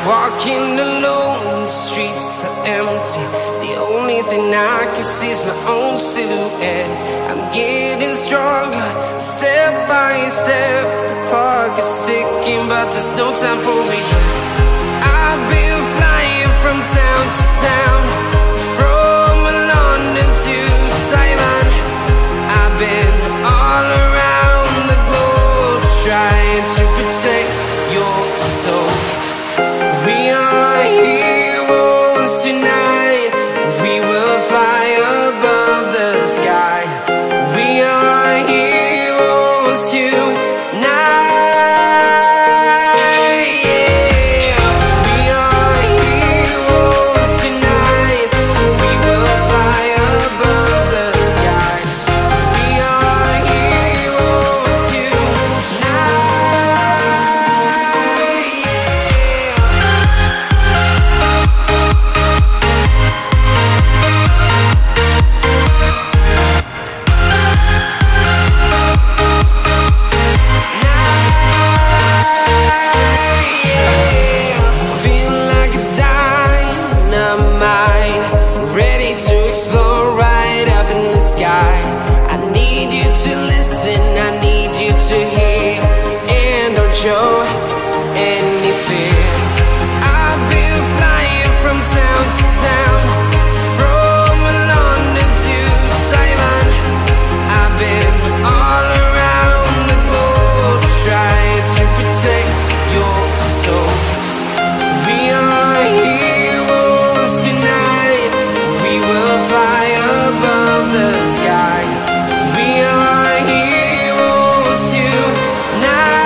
Walking alone, the streets are empty. The only thing I can see is my own silhouette. I'm getting stronger, step by step. The clock is ticking, but there's no time for me. I've been flying from town to town, from London to Taiwan. I've been all around the globe, trying to protect your soul. We are heroes tonight. We will fly above the sky. We are heroes tonight. Show any fear. I've been flying from town to town, from London to Taiwan. I've been all around the globe, trying to protect your soul. We are heroes tonight. We will fly above the sky. We are heroes tonight.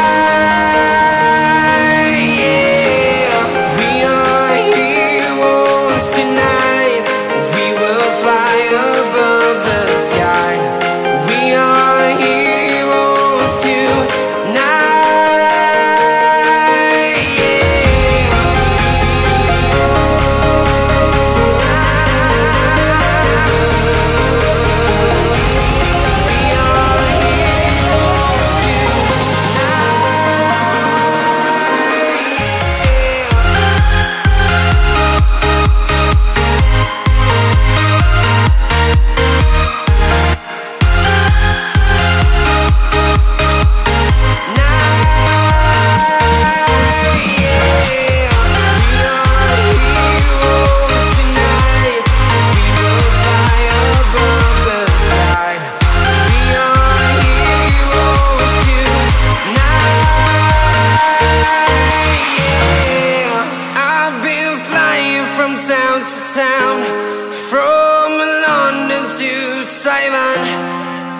Town to town, from London to Taiwan.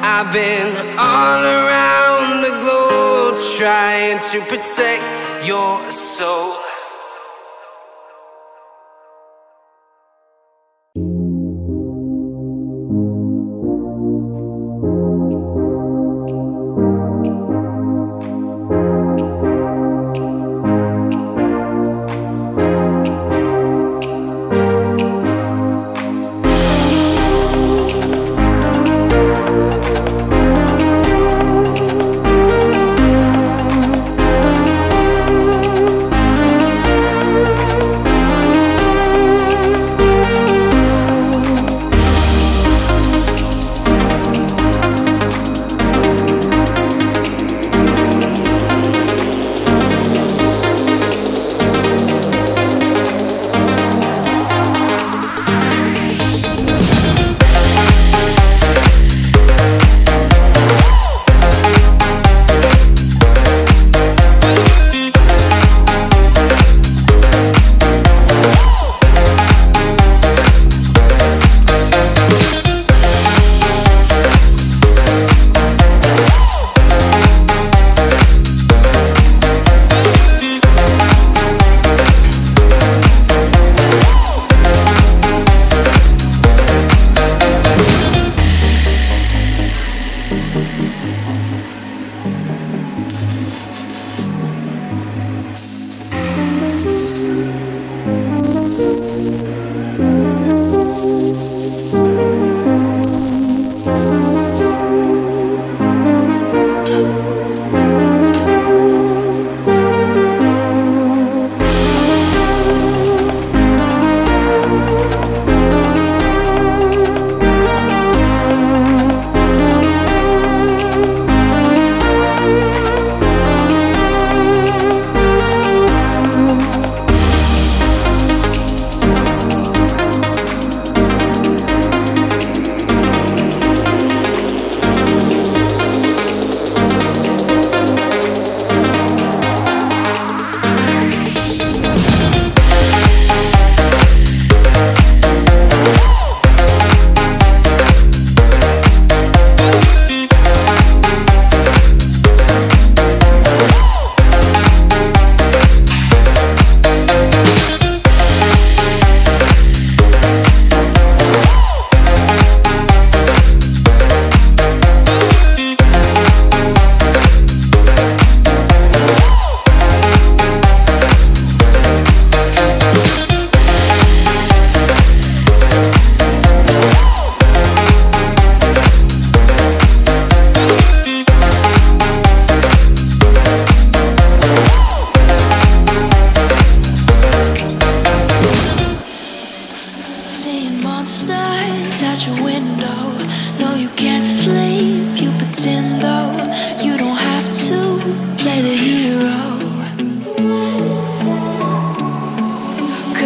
I've been all around the globe, trying to protect your soul.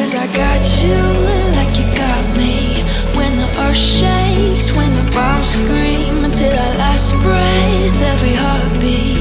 'cause I got you like you got me. When the earth shakes, when the bombs scream, until our last breath, every heartbeat.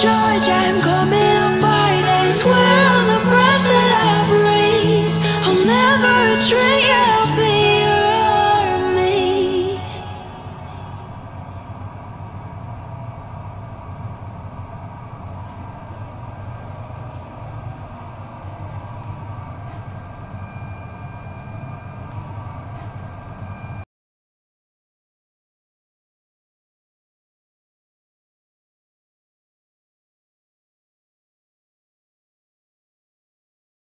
Charge, I'm coming, I'll fight. I swear on the breath that I breathe, I'll never retreat.